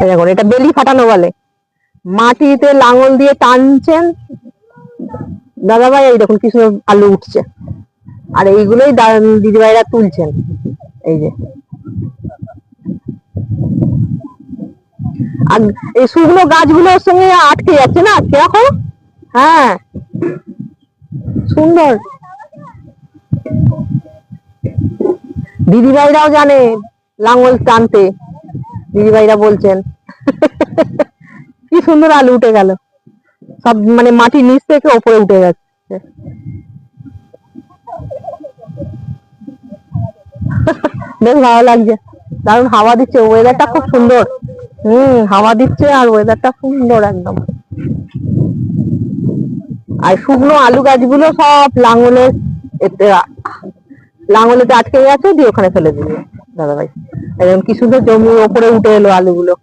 এই দেখুন, এটা বেলি ফাটানো বলে। মাটিতে লাঙল দিয়ে টানছেন দাদাভাই, এই দেখুন কিছু আলু উঠছে, আর এইগুলোই দিদিভাইরা তুলছেন। এই যে, আর এই শুকনো গাছগুলোর সঙ্গে আটকে যাচ্ছে না, কিরকম। হ্যাঁ, সুন্দর। দিদিভাইরাও জানে লাঙল টানতে, দিদিভাইরা বলছেন। কি সুন্দর আলু উঠে গেল, সব মানে মাটির নিচ থেকে ওপরে উঠে যাচ্ছে। বেশ ভালো লাগছে, দারুণ হাওয়া দিচ্ছে, ওয়েদারটা খুব সুন্দর। হাওয়া দিচ্ছে আর ওয়েদারটা সুন্দর একদম। আর শুকনো আলু গাছগুলো সব লাঙলেতে আটকে গেছে, দিয়ে ওখানে ফেলে দিল দাদাভাই। একদম কি সুন্দর জমি ওপরে উঠে এলো আলুগুলো।